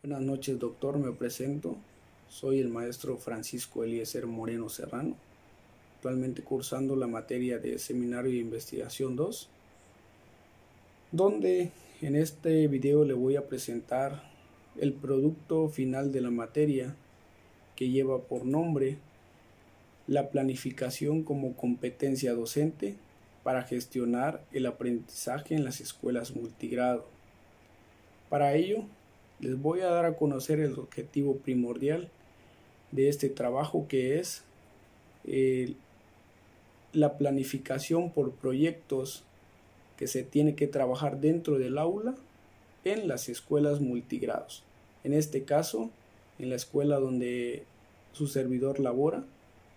Buenas noches, doctor. Me presento. Soy el maestro Francisco Eliezer Moreno Serrano, actualmente cursando la materia de Seminario de Investigación 2, donde en este video le voy a presentar el producto final de la materia, que lleva por nombre la planificación como competencia docente para gestionar el aprendizaje en las escuelas multigrado. Para ello, les voy a dar a conocer el objetivo primordial de este trabajo, que es la planificación por proyectos que se tiene que trabajar dentro del aula en las escuelas multigrados. En este caso, en la escuela donde su servidor labora,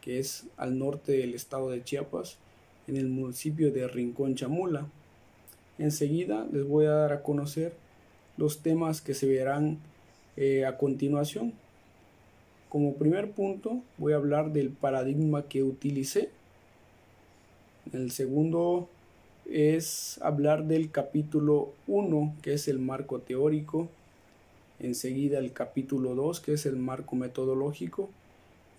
que es al norte del estado de Chiapas, en el municipio de Rincón Chamula. Enseguida les voy a dar a conocer los temas que se verán a continuación. Como primer punto voy a hablar del paradigma que utilicé. El segundo es hablar del capítulo 1, que es el marco teórico. Enseguida el capítulo 2, que es el marco metodológico.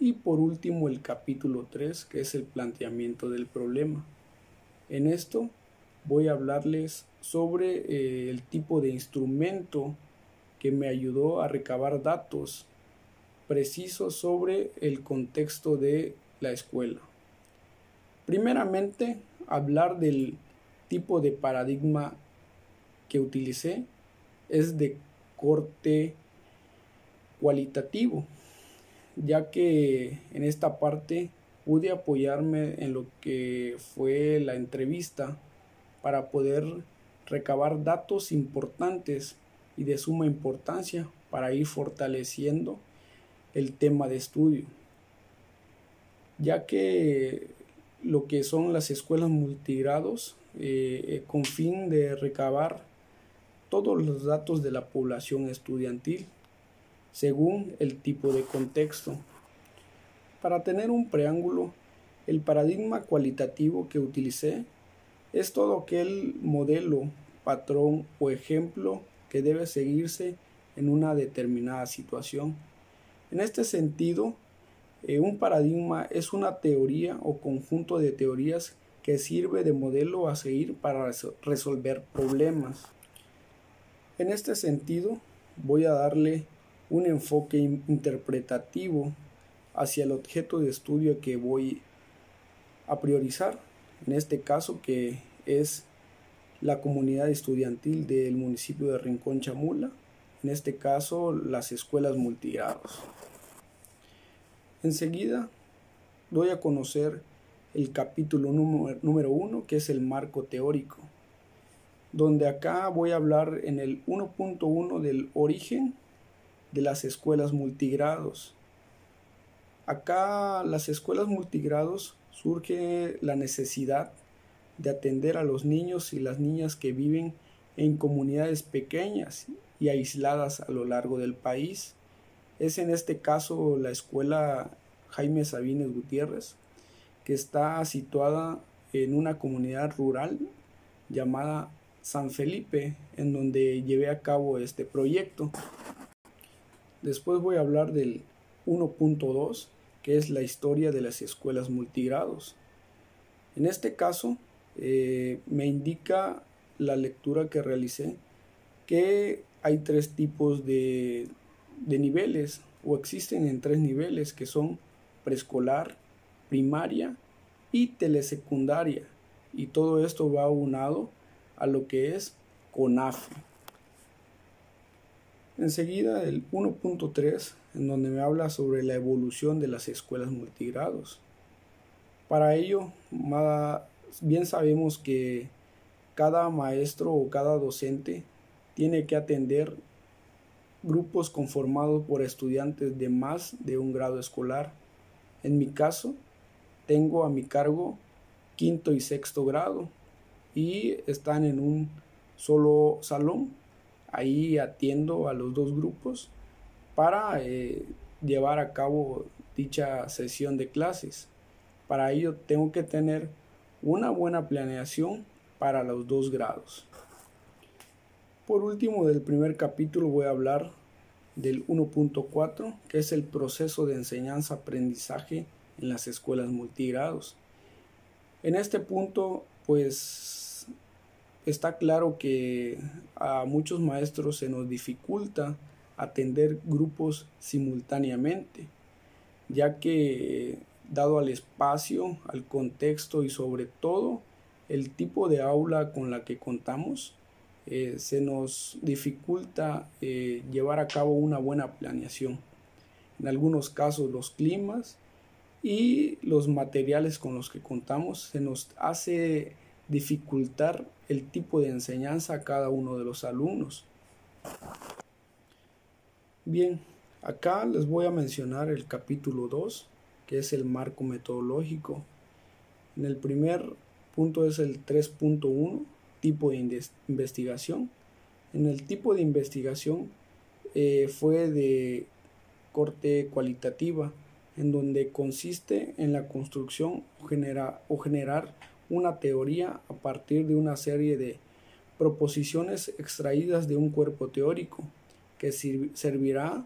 Y por último el capítulo 3, que es el planteamiento del problema. En esto voy a hablarles sobre el tipo de instrumento que me ayudó a recabar datos precisos sobre el contexto de la escuela. Primeramente, hablar del tipo de paradigma que utilicé es de corte cualitativo, ya que en esta parte pude apoyarme en lo que fue la entrevista para poder recabar datos importantes y de suma importancia para ir fortaleciendo el tema de estudio, ya que lo que son las escuelas multigrados, con fin de recabar todos los datos de la población estudiantil según el tipo de contexto. Para tener un preámbulo, el paradigma cualitativo que utilicé es todo aquel modelo, patrón o ejemplo que debe seguirse en una determinada situación. En este sentido, un paradigma es una teoría o conjunto de teorías que sirve de modelo a seguir para resolver problemas. En este sentido, voy a darle un enfoque interpretativo hacia el objeto de estudio que voy a priorizar, en este caso que es la comunidad estudiantil del municipio de Rincón Chamula, en este caso las escuelas multigrados. Enseguida doy a conocer el capítulo número 1, que es el marco teórico, donde acá voy a hablar en el 1.1 del origen de las escuelas multigrados. Acá las escuelas multigrados surge la necesidad de atender a los niños y las niñas que viven en comunidades pequeñas y aisladas a lo largo del país. Es en este caso la escuela Jaime Sabines Gutiérrez, que está situada en una comunidad rural llamada San Felipe, en donde llevé a cabo este proyecto. Después voy a hablar del 1.2, que es la historia de las escuelas multigrados. En este caso, me indica la lectura que realicé que hay tres tipos de niveles, o existen en tres niveles, que son preescolar, primaria y telesecundaria, y todo esto va aunado a lo que es CONAFE. Enseguida el 1.3, en donde me habla sobre la evolución de las escuelas multigrados. Para ello, bien sabemos que cada maestro o cada docente tiene que atender grupos conformados por estudiantes de más de un grado escolar. En mi caso, tengo a mi cargo quinto y sexto grado y están en un solo salón. Ahí atiendo a los dos grupos para llevar a cabo dicha sesión de clases. Para ello tengo que tener una buena planeación para los dos grados. Por último, del primer capítulo voy a hablar del 1.4, que es el proceso de enseñanza-aprendizaje en las escuelas multigrados. En este punto, pues está claro que a muchos maestros se nos dificulta atender grupos simultáneamente, ya que dado al espacio, al contexto y sobre todo el tipo de aula con la que contamos, se nos dificulta llevar a cabo una buena planeación. En algunos casos los climas y los materiales con los que contamos se nos hace dificultar el tipo de enseñanza a cada uno de los alumnos. Bien, acá les voy a mencionar el capítulo 2, que es el marco metodológico. En el primer punto es el 3.1, tipo de investigación. En el tipo de investigación fue de corte cualitativa, en donde consiste en la construcción o generar una teoría a partir de una serie de proposiciones extraídas de un cuerpo teórico que servirá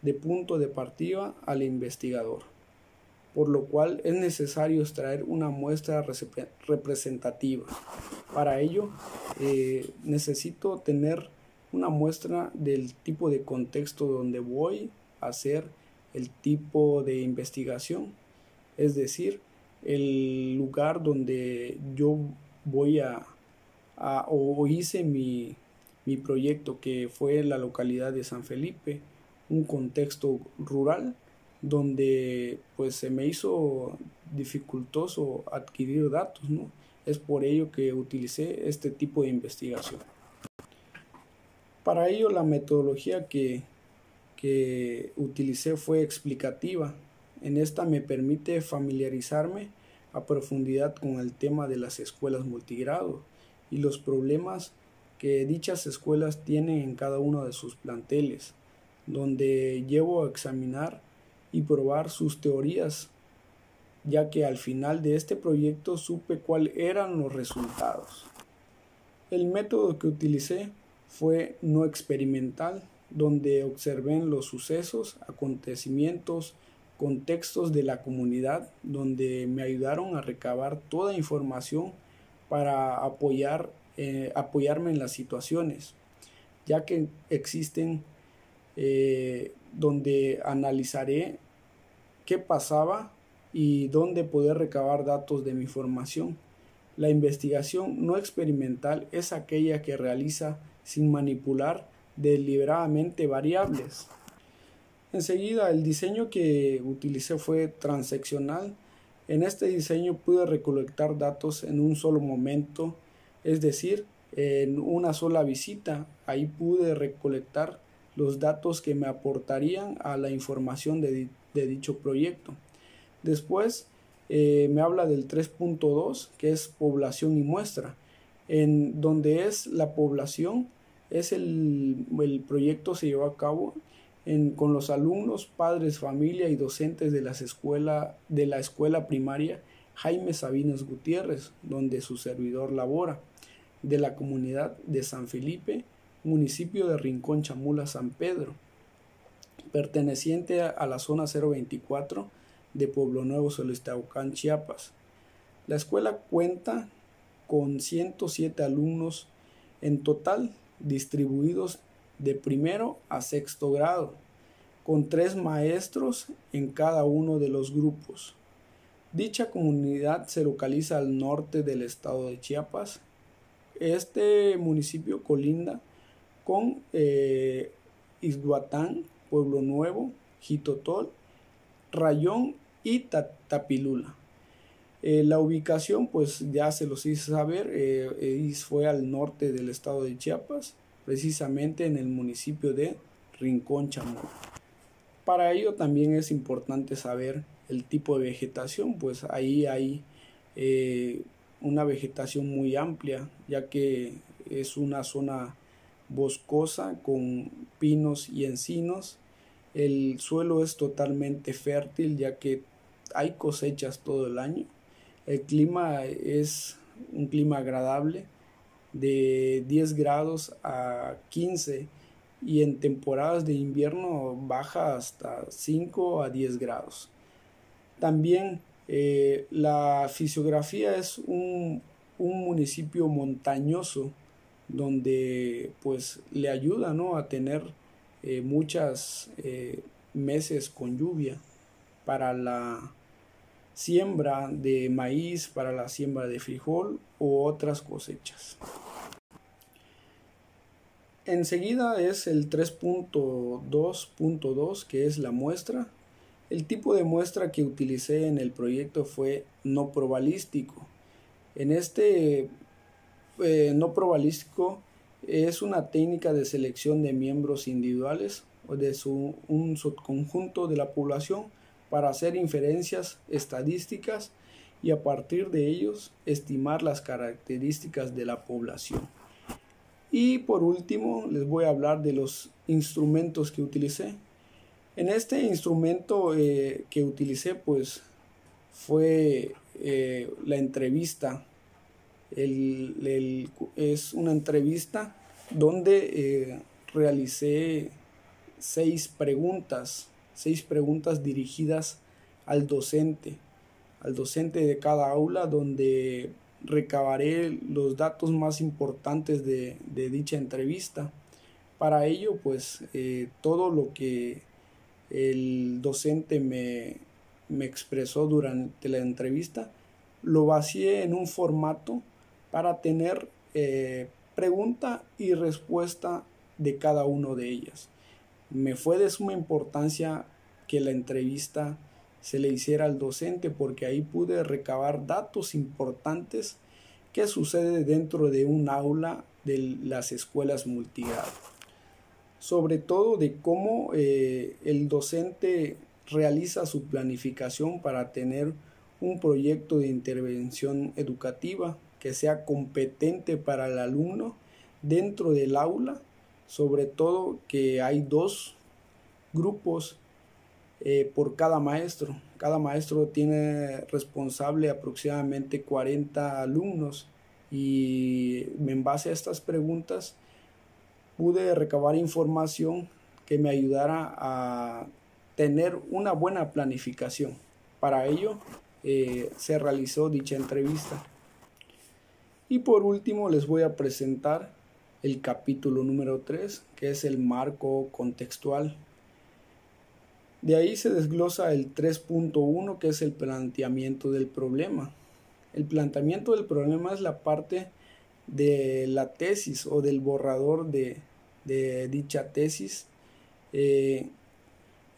de punto de partida al investigador, por lo cual es necesario extraer una muestra representativa. Para ello, necesito tener una muestra del tipo de contexto donde voy a hacer el tipo de investigación, es decir, el lugar donde yo voy o hice mi proyecto, que fue la localidad de San Felipe, un contexto rural donde pues se me hizo dificultoso adquirir datos, ¿no? Es por ello que utilicé este tipo de investigación. Para ello la metodología que utilicé fue explicativa. En esta me permite familiarizarme a profundidad con el tema de las escuelas multigrado y los problemas que dichas escuelas tienen en cada uno de sus planteles, donde llevo a examinar y probar sus teorías, ya que al final de este proyecto supe cuáles eran los resultados. El método que utilicé fue no experimental, donde observé los sucesos, acontecimientos, contextos de la comunidad, donde me ayudaron a recabar toda información para apoyarme en las situaciones, ya que existen donde analizaré qué pasaba y dónde poder recabar datos de mi formación. La investigación no experimental es aquella que realiza sin manipular deliberadamente variables. Enseguida, el diseño que utilicé fue transeccional. En este diseño pude recolectar datos en un solo momento, es decir, en una sola visita. Ahí pude recolectar los datos que me aportarían a la información de dicho proyecto. Después me habla del 3.2, que es población y muestra, en donde es la población, es el proyecto se llevó a cabo con los alumnos, padres, familia y docentes de la escuela primaria Jaime Sabinas Gutiérrez, donde su servidor labora, de la comunidad de San Felipe, municipio de Rincón Chamula, San Pedro, perteneciente a la zona 024 de Pueblo Nuevo, Solistaucán, Chiapas. La escuela cuenta con 107 alumnos en total, distribuidos de primero a sexto grado, con 3 maestros en cada uno de los grupos. Dicha comunidad se localiza al norte del estado de Chiapas. Este municipio colinda con Ixhuatán, Pueblo Nuevo, Jitotol, Rayón y Tapilula. La ubicación, pues ya se los hice saber, fue al norte del estado de Chiapas, precisamente en el municipio de Rincón Chamula. Para ello también es importante saber el tipo de vegetación, pues ahí hay una vegetación muy amplia, ya que es una zona boscosa con pinos y encinos. El suelo es totalmente fértil, ya que hay cosechas todo el año. El clima es un clima agradable de 10 grados a 15 y en temporadas de invierno baja hasta 5 a 10 grados. También la Fisiografía es un municipio montañoso donde pues le ayuda, ¿no?, a tener muchos meses con lluvia para la siembra de maíz, para la siembra de frijol u otras cosechas. Enseguida es el 3.2.2, que es la muestra. El tipo de muestra que utilicé en el proyecto fue no probabilístico. En este no probabilístico es una técnica de selección de miembros individuales o de un subconjunto de la población para hacer inferencias estadísticas y a partir de ellos estimar las características de la población. Y por último les voy a hablar de los instrumentos que utilicé. En este instrumento que utilicé pues fue la entrevista. Es una entrevista donde realicé 6 preguntas dirigidas al docente de cada aula, donde recabaré los datos más importantes de dicha entrevista. Para ello pues todo lo que el docente me expresó durante la entrevista lo vacié en un formato para tener pregunta y respuesta de cada uno de ellas. Me fue de suma importancia que la entrevista se le hiciera al docente porque ahí pude recabar datos importantes que sucede dentro de un aula de las escuelas multigrado. Sobre todo de cómo el docente realiza su planificación para tener un proyecto de intervención educativa que sea competente para el alumno dentro del aula, sobre todo que hay 2 grupos por cada maestro. Cada maestro tiene responsable aproximadamente 40 alumnos y en base a estas preguntas pude recabar información que me ayudara a tener una buena planificación. Para ello se realizó dicha entrevista. Y por último les voy a presentar el capítulo número 3, que es el marco contextual. De ahí se desglosa el 3.1, que es el planteamiento del problema. El planteamiento del problema es la parte de la tesis o del borrador de dicha tesis, en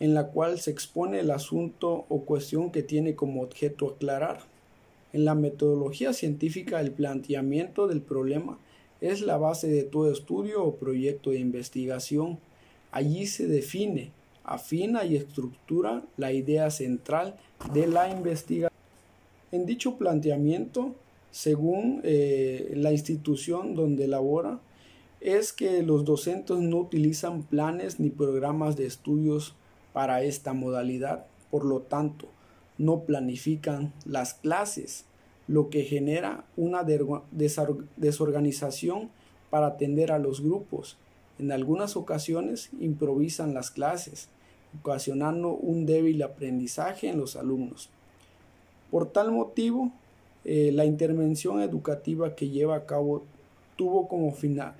la cual se expone el asunto o cuestión que tiene como objeto aclarar. En la metodología científica, el planteamiento del problema es la base de todo estudio o proyecto de investigación. Allí se define, afina y estructura la idea central de la investigación. En dicho planteamiento, según la institución donde labora, es que los docentes no utilizan planes ni programas de estudios para esta modalidad, por lo tanto, no planifican las clases, lo que genera una desorganización para atender a los grupos. En algunas ocasiones improvisan las clases, ocasionando un débil aprendizaje en los alumnos. Por tal motivo, la intervención educativa que lleva a cabo tuvo como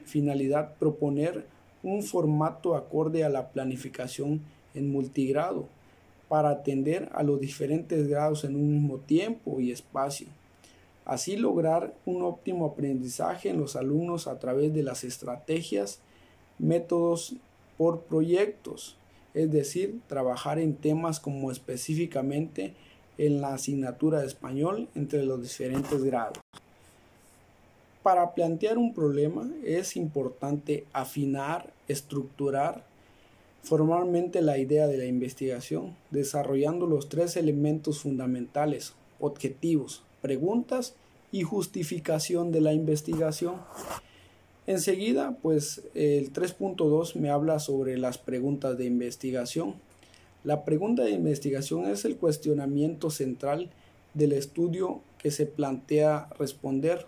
finalidad proponer un formato acorde a la planificación en multigrado para atender a los diferentes grados en un mismo tiempo y espacio. Así lograr un óptimo aprendizaje en los alumnos a través de las estrategias, métodos por proyectos, es decir, trabajar en temas como específicamente en la asignatura de español entre los diferentes grados. Para plantear un problema es importante afinar, estructurar formalmente la idea de la investigación, desarrollando los 3 elementos fundamentales: objetivos, preguntas y justificación de la investigación. Enseguida, pues el 3.2 me habla sobre las preguntas de investigación. La pregunta de investigación es el cuestionamiento central del estudio que se plantea responder.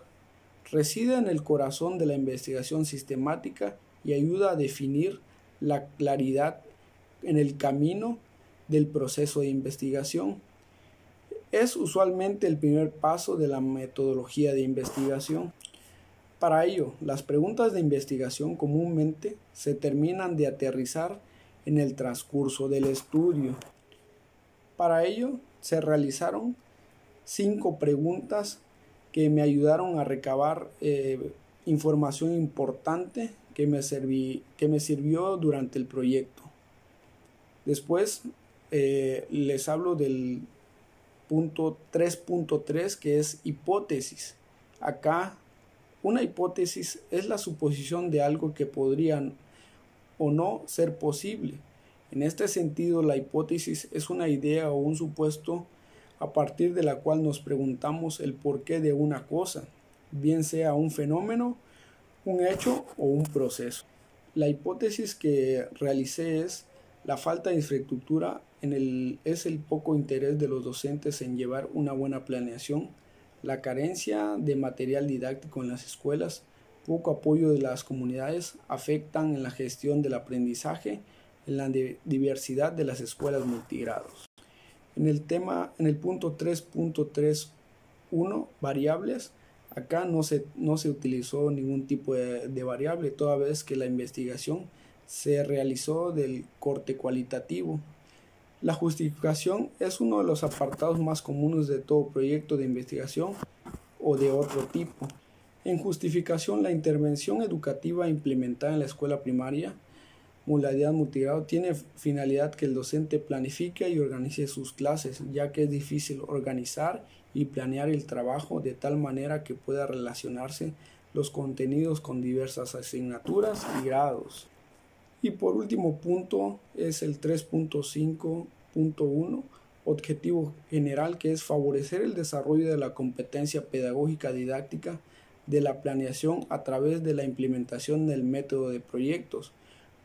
Reside en el corazón de la investigación sistemática y ayuda a definir la claridad en el camino del proceso de investigación. Es usualmente el primer paso de la metodología de investigación. Para ello, las preguntas de investigación comúnmente se terminan de aterrizar en el transcurso del estudio. Para ello, se realizaron 5 preguntas que me ayudaron a recabar información importante que me sirvió durante el proyecto. Después les hablo del punto 3.3, que es hipótesis. Acá, una hipótesis es la suposición de algo que podría o no ser posible. En este sentido, la hipótesis es una idea o un supuesto a partir de la cual nos preguntamos el porqué de una cosa, bien sea un fenómeno, un hecho o un proceso. La hipótesis que realicé es la falta de infraestructura es el poco interés de los docentes en llevar una buena planeación, la carencia de material didáctico en las escuelas, poco apoyo de las comunidades afectan en la gestión del aprendizaje en la diversidad de las escuelas multigrados. En el punto 3.3.1, variables, acá no se utilizó ningún tipo de variable, toda vez que la investigación se realizó del corte cualitativo. La justificación es uno de los apartados más comunes de todo proyecto de investigación o de otro tipo. En justificación, la intervención educativa implementada en la escuela primaria, modalidad multigrado, tiene finalidad que el docente planifique y organice sus clases, ya que es difícil organizar y planear el trabajo de tal manera que pueda relacionarse los contenidos con diversas asignaturas y grados. Y por último punto es el 3.5.1, objetivo general, que es favorecer el desarrollo de la competencia pedagógica didáctica de la planeación a través de la implementación del método de proyectos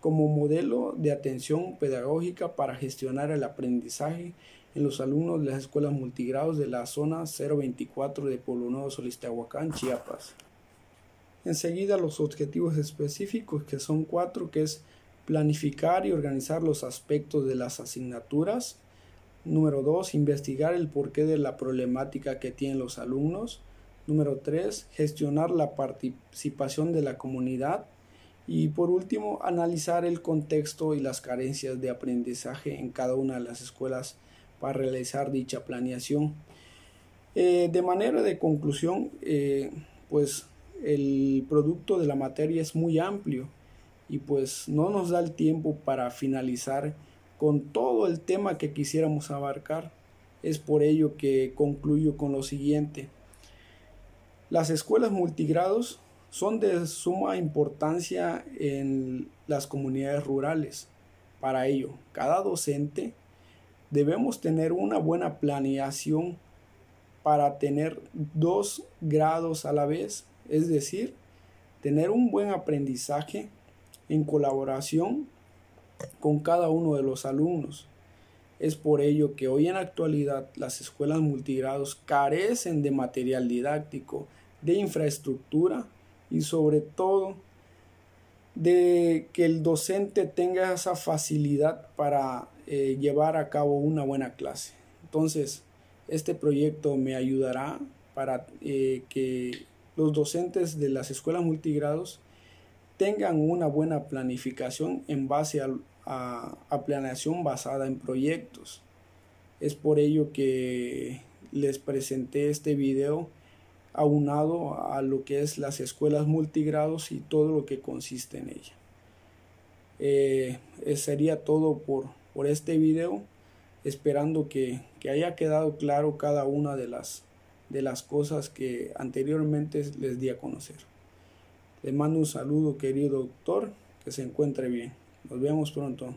como modelo de atención pedagógica para gestionar el aprendizaje en los alumnos de las escuelas multigrados de la zona 024 de Pueblo Nuevo, Solistahuacán, Chiapas. Enseguida los objetivos específicos, que son 4, que es planificar y organizar los aspectos de las asignaturas. Número 2, investigar el porqué de la problemática que tienen los alumnos. Número 3, gestionar la participación de la comunidad. Y por último, analizar el contexto y las carencias de aprendizaje en cada una de las escuelas para realizar dicha planeación. De manera de conclusión, pues el producto de la materia es muy amplio y pues no nos da el tiempo para finalizar con todo el tema que quisiéramos abarcar. Es por ello que concluyo con lo siguiente. Las escuelas multigrados son de suma importancia en las comunidades rurales. Para ello, cada docente debemos tener una buena planeación para tener 2 grados a la vez, es decir, tener un buen aprendizaje en colaboración con cada uno de los alumnos. Es por ello que hoy en la actualidad las escuelas multigrados carecen de material didáctico, de infraestructura y sobre todo de que el docente tenga esa facilidad para llevar a cabo una buena clase. Entonces, este proyecto me ayudará para que los docentes de las escuelas multigrados tengan una buena planificación en base a planeación basada en proyectos. Es por ello que les presenté este video aunado a lo que es las escuelas multigrados y todo lo que consiste en ella. Sería todo por este video, esperando que haya quedado claro cada una de las cosas que anteriormente les di a conocer. Les mando un saludo, querido doctor, que se encuentre bien. Nos vemos pronto.